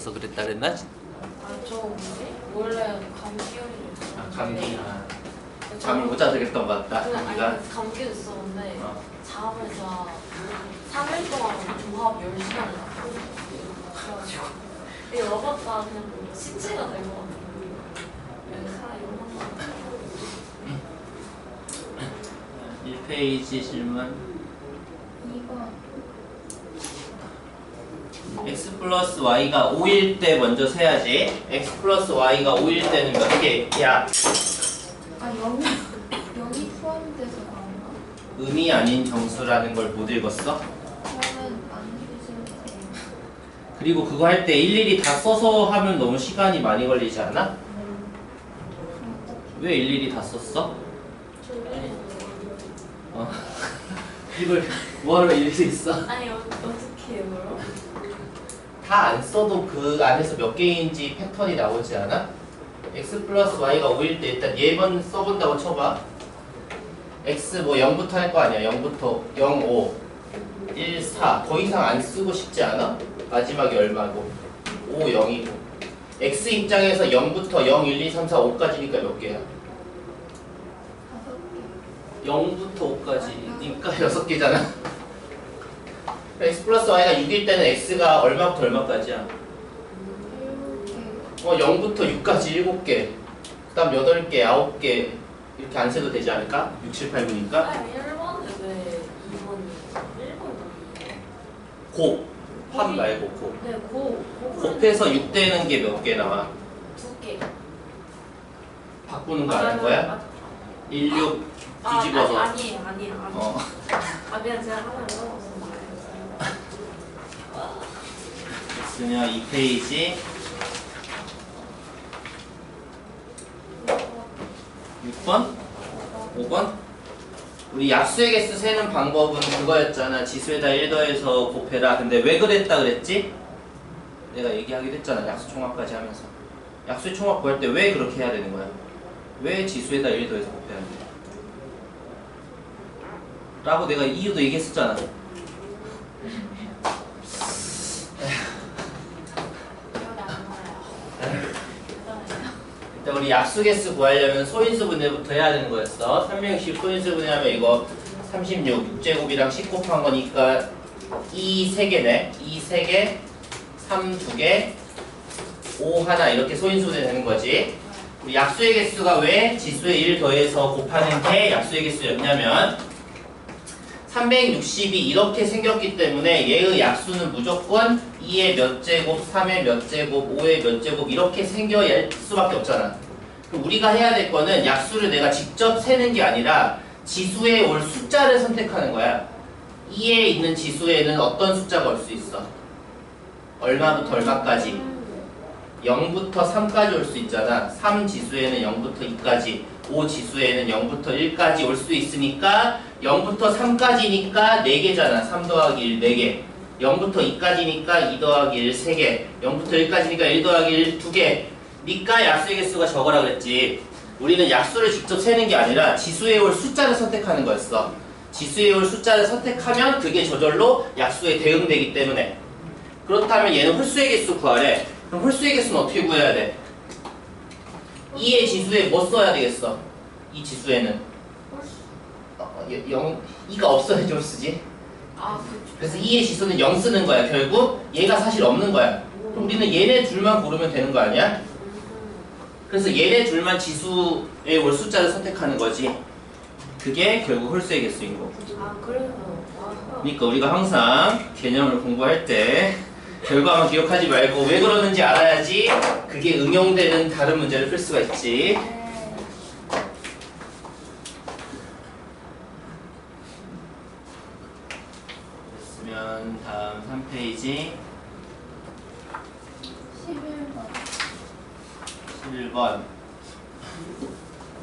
싶어서 그랬다 그랬나? 아, 저 뭐지? 원래 감기열이 있었는데. 아, 감기. 잠을 못 자서 그랬던 것 같다. 감기가. 감기도 있었는데 잠을 3일 동안 조합 10시간 잤고 그래가지고 이게 먹었다 그냥 시체가 된 것 같아요. 네, 1페이지 질문. 2번. x 플러스 y가 5일 때 먼저 세야지. x 플러스 y가 5일 때는 몇 개야? 아, 0이 포함돼서 나온가? 음이 아닌 정수라는 걸 못 읽었어? 그러면 안 해주세요. 그리고 그거 할 때 일일이 다 써서 하면 너무 시간이 많이 걸리지 않아? 왜 일일이 다 썼어? 이걸 뭐하러 일일이 써? 아니 어떻게 해요 그럼? 다 안 써도 그 안에서 몇 개인지 패턴이 나오지 않아? x 플러스 y가 5일 때 일단 얘만 써본다고 쳐봐. x 뭐 0부터 할 거 아니야. 0부터 0, 5, 1, 4 더 이상 안 쓰고 싶지 않아? 마지막이 얼마고? 5, 0이고 x 입장에서 0부터 0, 1, 2, 3, 4, 5까지니까 몇 개야? 5개. 0부터 5까지니까 6개잖아. x 플러스 y가 6일 때는 x가 얼마부터 얼마까지야? 7개. 0부터 6까지 7개. 그 다음 8개, 9개 이렇게 안 세도 되지 않을까? 6, 7, 8, 9니까 아니 1번은 왜 2번이 1번이 곱! 합 말고 곱. 네, 곱해서 6 되는 게 몇 개 나와? 2개. 바꾸는 거 안 할 거야? 1, 6 뒤집어서 아니에요. 그냥 제가 하나 읽어봤어요. 됐으면 2페이지 6번? 5번? 우리 약수의 개수 세는 방법은 그거였잖아. 지수에다 1 더해서 곱해라. 근데 왜 그랬다 그랬지? 내가 얘기하기도 했잖아. 약수 총합까지 하면서. 약수의 총합 구할 때 왜 그렇게 해야 되는 거야? 왜 지수에다 1 더해서 곱해야 돼? 라고 내가 이유도 얘기했었잖아. 일단 우리 약수개수 구하려면 소인수분해부터 해야 되는 거였어. 360 소인수분해하면 이거 36, 6제곱이랑 10 곱한 거니까 2 3개네. 2 3개, 3 2개, 5 하나 이렇게 소인수분해 되는 거지. 우리 약수의 개수가 왜 지수에 1 더해서 곱하는 게 약수의 개수였냐면 360이 이렇게 생겼기 때문에 얘의 약수는 무조건 2의 몇 제곱, 3의 몇 제곱, 5의 몇 제곱 이렇게 생겨야 수밖에 없잖아. 그럼 우리가 해야 될 거는 약수를 내가 직접 세는 게 아니라 지수에 올 숫자를 선택하는 거야. 2에 있는 지수에는 어떤 숫자가 올 수 있어? 얼마부터 얼마까지? 0부터 3까지 올 수 있잖아. 3 지수에는 0부터 2까지, 5 지수에는 0부터 1까지 올 수 있으니까 0부터 3까지니까 4개잖아. 3 더하기 1 4개. 0부터 2까지니까 2 더하기 1 3개. 0부터 1까지니까 1 더하기 1 2개. 니까 약수의 개수가 적어라 그랬지. 우리는 약수를 직접 세는 게 아니라 지수에 올 숫자를 선택하는 거였어. 지수에 올 숫자를 선택하면 그게 저절로 약수에 대응되기 때문에. 그렇다면 얘는 홀수의 개수 구하래. 그럼 홀수의 개수는 어떻게 구해야 돼? 2의 지수에 뭐 써야 되겠어? 이 지수에는 2가 없어야지 홀수지. 그래서 2의 지수는 0 쓰는 거야. 결국 얘가 사실 없는 거야. 그럼 우리는 얘네 둘만 고르면 되는 거 아니야? 그래서 얘네 둘만 지수에 올 숫자를 선택하는 거지. 그게 결국 홀수의 개수인 거고. 그러니까 우리가 항상 개념을 공부할 때 결과만 기억하지 말고 왜 그러는지 알아야지 그게 응용되는 다른 문제를 풀 수가 있지. 됐으면 다음 3페이지 11번.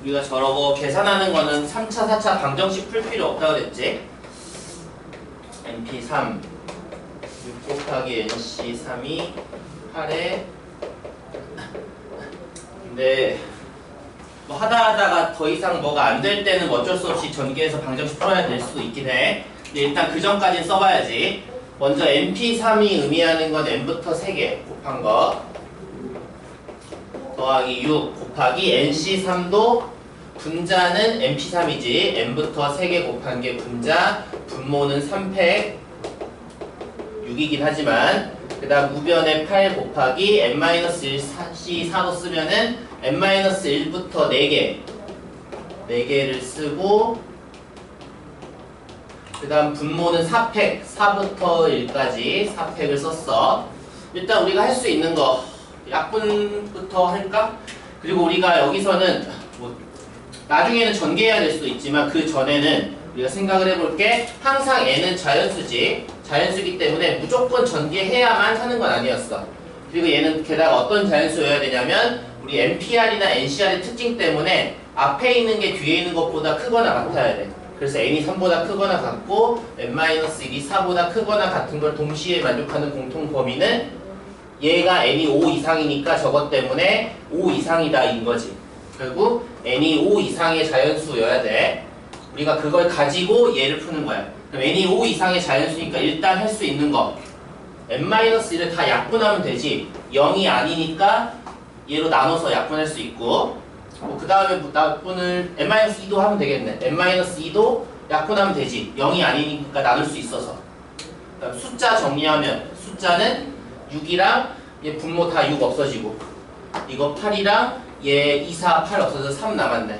우리가 저러고 계산하는 거는 3차, 4차 방정식 풀 필요 없다 그랬지? NP3 6 곱하기 NC3이 8에 근데 뭐 하다가 더 이상 뭐가 안 될 때는 뭐 어쩔 수 없이 전개해서 방정식 풀어야 될 수도 있긴 해. 근데 일단 그 전까지는 써봐야지. 먼저 NP3이 의미하는 건 n부터 3개 곱하기 곱한 거 더하기 6 곱하기 NC3도 분자는 MP3이지 N부터 3개 곱한 게 분자 분모는 3팩 6이긴 하지만 그 다음 우변에 8 곱하기 N-1C4도 쓰면은 N-1부터 4개를 쓰고 그 다음 분모는 4팩 4부터 1까지 4팩을 썼어. 일단 우리가 할 수 있는 거 약분부터 할까? 그리고 우리가 여기서는 뭐 나중에는 전개해야 될 수도 있지만 그 전에는 우리가 생각을 해볼게. 항상 N은 자연수기 때문에 무조건 전개해야만 하는 건 아니었어. 그리고 얘는 게다가 어떤 자연수여야 되냐면 우리 NPR이나 NCR의 특징 때문에 앞에 있는 게 뒤에 있는 것보다 크거나 같아야 돼. 그래서 n이 3보다 크거나 같고 n-1이 4보다 크거나 같은 걸 동시에 만족하는 공통 범위는 얘가 n이 5 이상이니까 저것 때문에 5 이상이다 인 거지. 결국 n이 5 이상의 자연수여야 돼. 우리가 그걸 가지고 얘를 푸는 거야. 그럼 n이 5 이상의 자연수니까 일단 할 수 있는 거 n-1을 다 약분하면 되지. 0이 아니니까 얘로 나눠서 약분할 수 있고 그 다음에 약분을 n-2도 하면 되겠네. n-2도 약분하면 되지. 0이 아니니까 나눌 수 있어서. 그다음 숫자 정리하면 숫자는 6이랑 얘 분모 다 6 없어지고 이거 8이랑 얘 2, 4, 8 없어져서 3 남았네.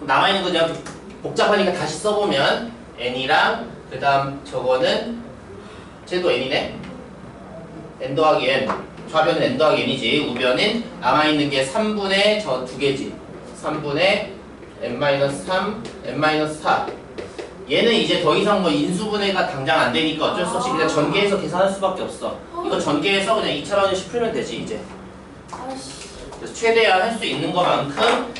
남아있는 거 그냥 복잡하니까 다시 써보면 n이랑 그 다음 저거는 쟤도 n이네. n 더하기 n 좌변은 n 더하기 n이지. 우변은 남아있는 게 3분의 저 두 개지. 3분의 n-3, n-4. 얘는 이제 더 이상 뭐 인수분해가 당장 안 되니까 어쩔 수 없이 그냥 전개해서 계산할 수밖에 없어. 이거 전개해서 그냥 2차 방정식 풀면 되지 이제. 그래서 최대한 할 수 있는 것만큼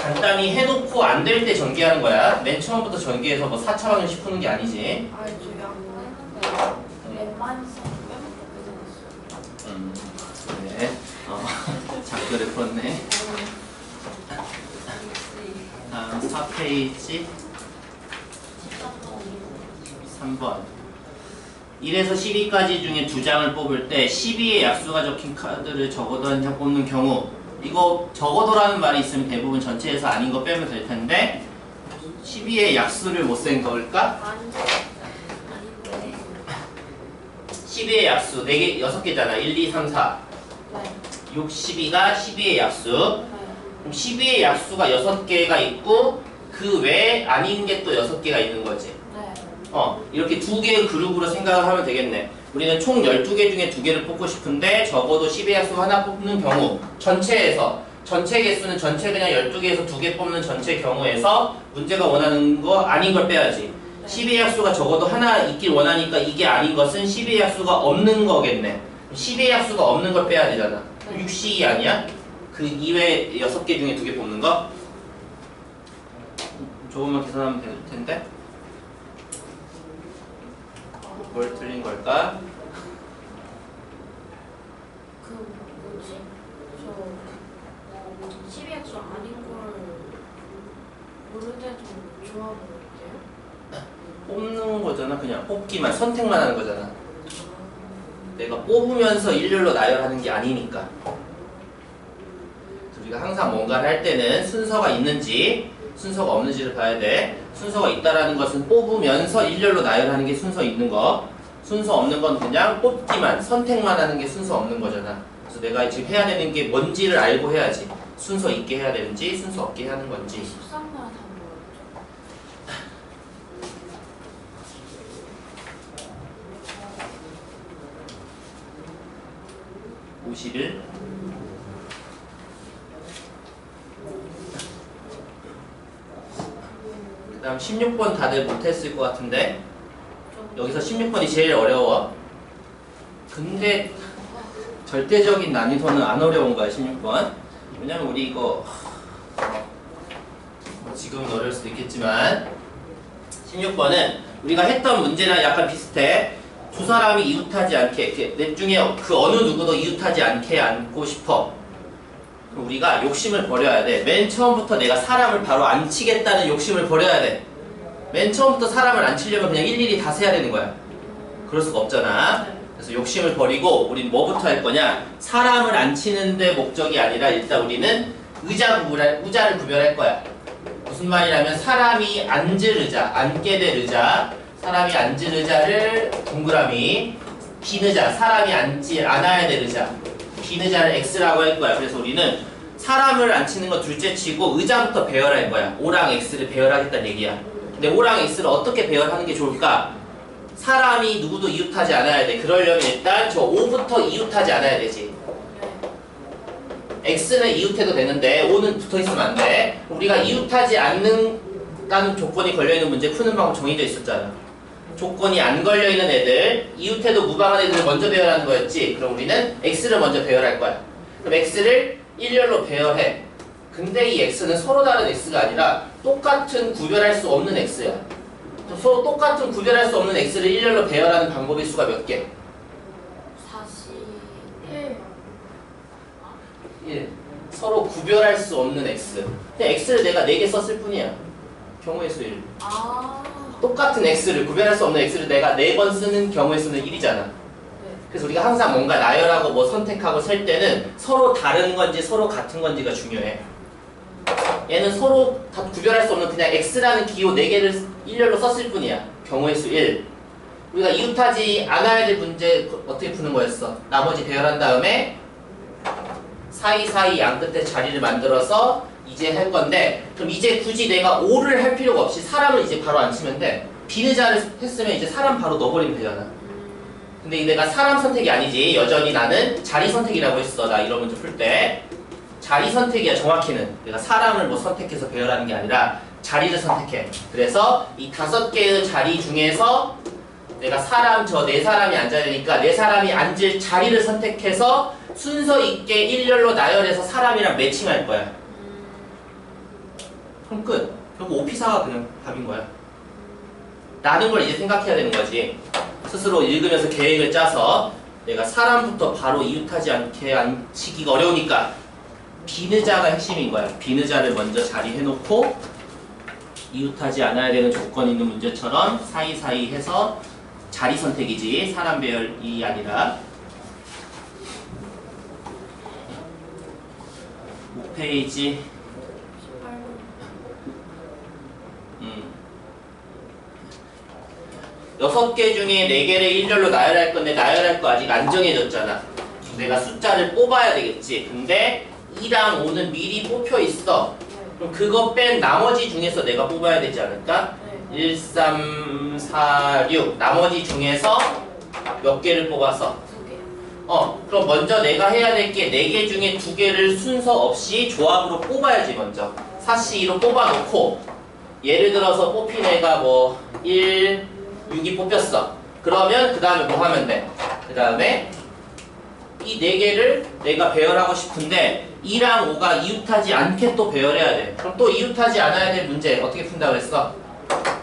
간단히 해놓고 안 될 때 전개하는 거야. 맨 처음부터 전개해서 뭐 4차 방정식 푸는 게 아니지. 아니 저 양보했는데 N-3 빼먹고 네. 작별을 풀었네. 다음 4페이지 3번 1에서 12까지 중에 2장을 뽑을 때 12의 약수가 적힌 카드를 적어도 한 장 뽑는 경우 이거 적어도라는 말이 있으면 대부분 전체에서 아닌 거 빼면 될 텐데 12의 약수를 못 센 걸까? 아닌데 12의 약수 4개, 6개잖아. 1, 2, 3, 4 네. 6, 12가 12의 약수. 네. 그럼 12의 약수가 6개가 있고 그 외에 아닌 게 또 6개가 있는 거지. 네. 이렇게 2개의 그룹으로 생각을 하면 되겠네. 우리는 총 12개 중에 2개를 뽑고 싶은데 적어도 10의 약수 하나 뽑는 경우 전체에서 전체 개수는 전체 그냥 12개에서 2개 뽑는 전체 경우에서 문제가 원하는 거 아닌 걸 빼야지. 10의 약수가 적어도 하나 있길 원하니까 이게 아닌 것은 10의 약수가 없는 거겠네. 10의 약수가 없는 걸 빼야 되잖아. 6C 아니야? 그 이외 6개 중에 2개 뽑는 거? 조금만 계산하면 될 텐데. 뭘 틀린 걸까? 그 뭐지? 저 12X 아닌 걸 모를 때도 조합을 할게요? 뽑는 거잖아. 그냥 뽑기만 선택만 하는 거잖아. 내가 뽑으면서 일렬로 나열하는 게 아니니까. 우리가 항상 뭔가를 할 때는 순서가 있는지 순서가 없는지를 봐야 돼. 순서가 있다라는 것은 뽑으면서 일렬로 나열하는 게 순서 있는 거. 순서 없는 건 그냥 뽑기만 선택만 하는 게 순서 없는 거잖아. 그래서 내가 지금 해야 되는 게 뭔지를 알고 해야지. 순서 있게 해야 되는지 순서 없게 하는 건지. 13만 한 거였죠? 51. 그 다음 16번 다들 못했을 것 같은데 여기서 16번이 제일 어려워. 근데 절대적인 난이도는 안 어려운 거야 16번. 왜냐면 우리 이거 지금은 어려울 수도 있겠지만 16번은 우리가 했던 문제랑 약간 비슷해. 두 사람이 이웃하지 않게 넷 중에 그 어느 누구도 이웃하지 않게 안고 싶어. 그럼 우리가 욕심을 버려야 돼. 맨 처음부터 내가 사람을 바로 안 치겠다는 욕심을 버려야 돼. 맨 처음부터 사람을 안 치려면 그냥 일일이 다 세야 되는 거야. 그럴 수가 없잖아. 그래서 욕심을 버리고 우리는 뭐부터 할 거냐? 사람을 안 치는데 목적이 아니라 일단 우리는 의자를 구별할 거야. 무슨 말이냐면 사람이 앉을 의자, 앉게 될 의자, 사람이 앉을 의자를 동그라미, 빈 의자, 사람이 앉지 않아야 될 의자, 빈 의자를 X라고 할 거야. 그래서 우리는 사람을 안 치는 거 둘째 치고 의자부터 배열할 거야. O랑 X를 배열하겠다는 얘기야. 근데 O랑 X를 어떻게 배열하는 게 좋을까? 사람이 누구도 이웃하지 않아야 돼. 그러려면 일단 저 O부터 이웃하지 않아야 되지. X는 이웃해도 되는데 O는 붙어있으면 안 돼. 우리가 이웃하지 않는다는 조건이 걸려있는 문제 푸는 방법 정해져 있었잖아. 조건이 안 걸려있는 애들, 이웃해도 무방한 애들을 먼저 배열하는 거였지. 그럼 우리는 X를 먼저 배열할 거야. 그럼 X를 일렬로 배열해. 근데 이 X는 서로 다른 X가 아니라 똑같은 구별할 수 없는 X야. 서로 똑같은 구별할 수 없는 X를 일렬로 배열하는 방법의 수가 몇 개? 41. 1. 서로 구별할 수 없는 X. 그냥 X를 내가 4개 썼을 뿐이야. 경우의 수 1. 아. 똑같은 X를, 구별할 수 없는 X를 내가 4번 쓰는 경우의 수는 1이잖아. 네. 그래서 우리가 항상 뭔가 나열하고 뭐 선택하고 셀 때는 서로 다른 건지 서로 같은 건지가 중요해. 얘는 서로 다 구별할 수 없는 그냥 X라는 기호 4개를 일렬로 썼을 뿐이야. 경우의 수 1. 우리가 이웃하지 않아야 될 문제 어떻게 푸는 거였어? 나머지 배열한 다음에 사이사이 양 끝에 자리를 만들어서 이제 할 건데, 그럼 이제 굳이 내가 O를 할 필요가 없이 사람을 이제 바로 안 치면 돼. 빈 의자를 했으면 이제 사람 바로 넣어버리면 되잖아. 근데 내가 사람 선택이 아니지. 여전히 나는 자리 선택이라고 했어. 나 이런 문제 풀 때. 자리 선택이야. 정확히는 내가 사람을 뭐 선택해서 배열하는 게 아니라 자리를 선택해. 그래서 이 5개의 자리 중에서 내가 저 4사람이 앉아야 되니까 4사람이 앉을 자리를 선택해서 순서 있게 일렬로 나열해서 사람이랑 매칭할 거야. 그럼 끝. 그럼 오피사가 그냥 답인 거야. 라는 걸 이제 생각해야 되는 거지. 스스로 읽으면서 계획을 짜서 내가 사람부터 바로 이웃하지 않게 앉히기가 어려우니까 빈 의자가 핵심인 거야. 빈 의자를 먼저 자리해놓고 이웃하지 않아야 되는 조건 있는 문제처럼 사이사이 해서 자리 선택이지 사람 배열이 아니라. 5페이지 6개 중에 4개를 일렬로 나열할 건데 나열할 거 아직 안 정해졌잖아. 내가 숫자를 뽑아야 되겠지. 근데 2랑 5는 미리 뽑혀 있어. 그럼 그거 뺀 나머지 중에서 내가 뽑아야 되지 않을까? 1, 3, 4, 6 나머지 중에서 몇 개를 뽑아서? 2개. 그럼 먼저 내가 해야 될 게 4개 중에 2개를 순서 없이 조합으로 뽑아야지. 먼저 4C2로 뽑아놓고 예를 들어서 뽑힌 애가 뭐 1, 6이 뽑혔어. 그러면 그 다음에 뭐 하면 돼? 그 다음에 이 4개를 내가 배열하고 싶은데 2랑 5가 이웃하지 않게 또 배열해야 돼. 그럼 또 이웃하지 않아야 될 문제 어떻게 푼다고 했어?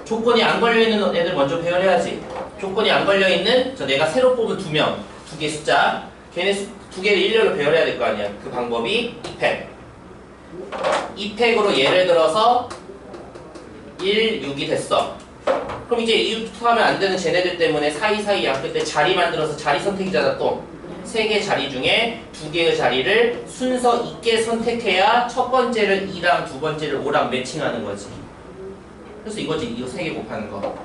조건이 안 걸려있는 애들 먼저 배열해야지. 조건이 안 걸려있는 내가 새로 뽑은 2명, 2개 숫자, 걔네 2개를 일렬로 배열해야 될 거 아니야. 그 방법이 2팩. 2팩으로 예를 들어서 1, 6이 됐어. 그럼 이제 이웃하면 안 되는 쟤네들 때문에 사이사이 양 끝에 자리 만들어서 자리 선택이잖아. 또 3개 자리 중에 2개의 자리를 순서 있게 선택해야 첫 번째를 2랑 두 번째를 5랑 매칭하는 거지. 그래서 이거지. 이거 3개 곱하는 거.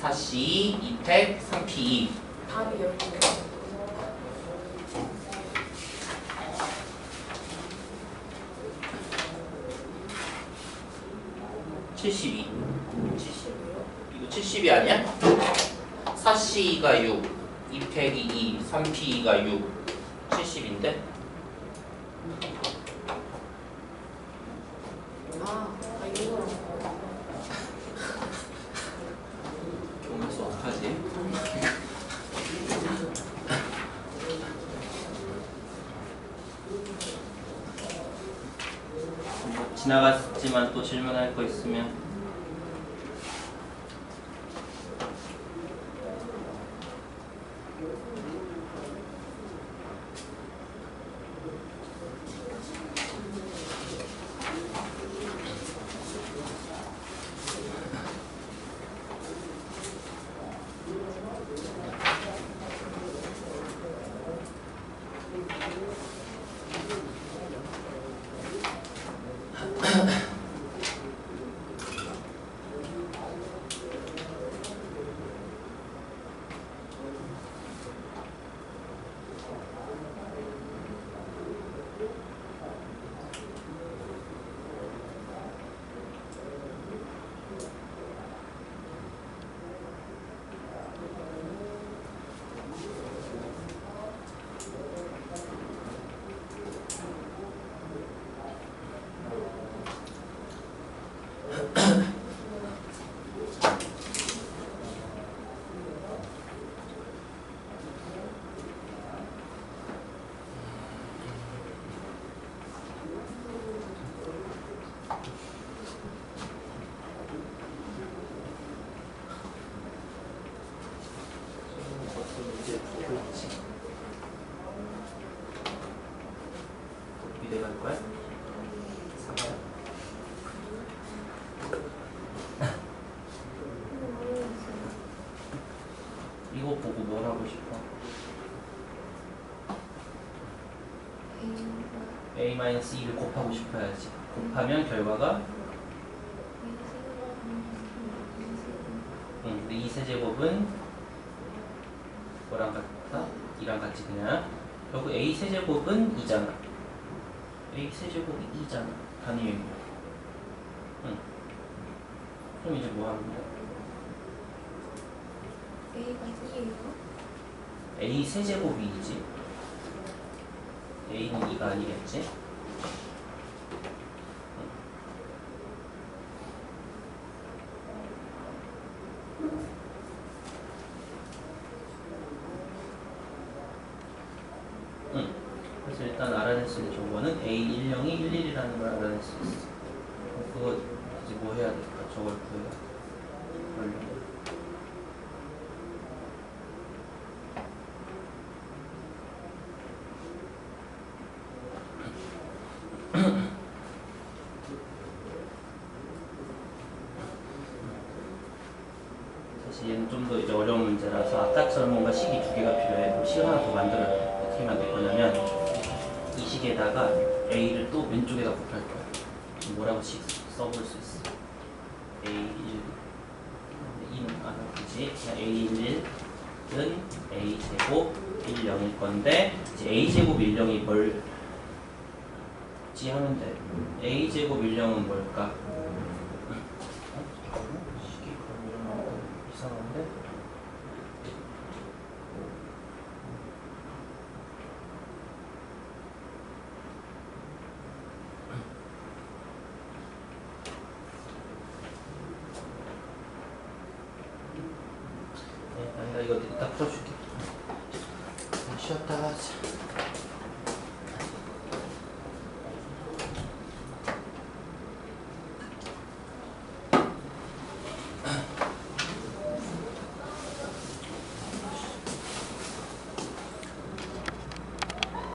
4C2, 2팩, 3P2. 답이 10개. 72. 70이요? 이거 70이 아니야? 4C가 6, 2팩이 2, 3P가 6, 70인데? 이거랑 교문수 어떡하지? 지나갔지만 또 질문할 거 있으면 돼갈 거야? 4번. 이거 보고 뭘 하고 싶어? a-2를 곱하고 싶어야지. 곱하면 결과가 근데 2세제곱은 뭐랑 같아? 2랑 같이 그냥 결국 a세제곱은 2잖아. a세제곱이 2잖아. 단위의 뭐. 그럼 이제 뭐 하는 거야? A가 2예요? a 세제곱이 2지. a는 2가 아니겠지? 그래서 일단 알아낼 수 있는 정보는 A10이 11이라는 걸 알아낼 수 있어. 그거 이제 뭐 해야 될까? 저걸 구해야 하려면. 사실 얘는 좀 더 이제 어려운 문제라서 아까처럼 뭔가 식이 두 개가 필요해. 그럼 식을 하나 더 만들어야 돼. 어떻게 만들 거냐면 이 식에다가 A를 또 왼쪽에다 곱할 거야. 뭐라고 식 써볼 수 있어? A1 2는 안 하지. 그냥 A11은 A제곱 10일 건데 이제 A제곱 10이 뭘지 하면 돼. A제곱 10은 뭘까? 식이 그럼 이러면 이상한데? 네, 아니다 이거 이따 풀어줄게. 쉬었다 하자.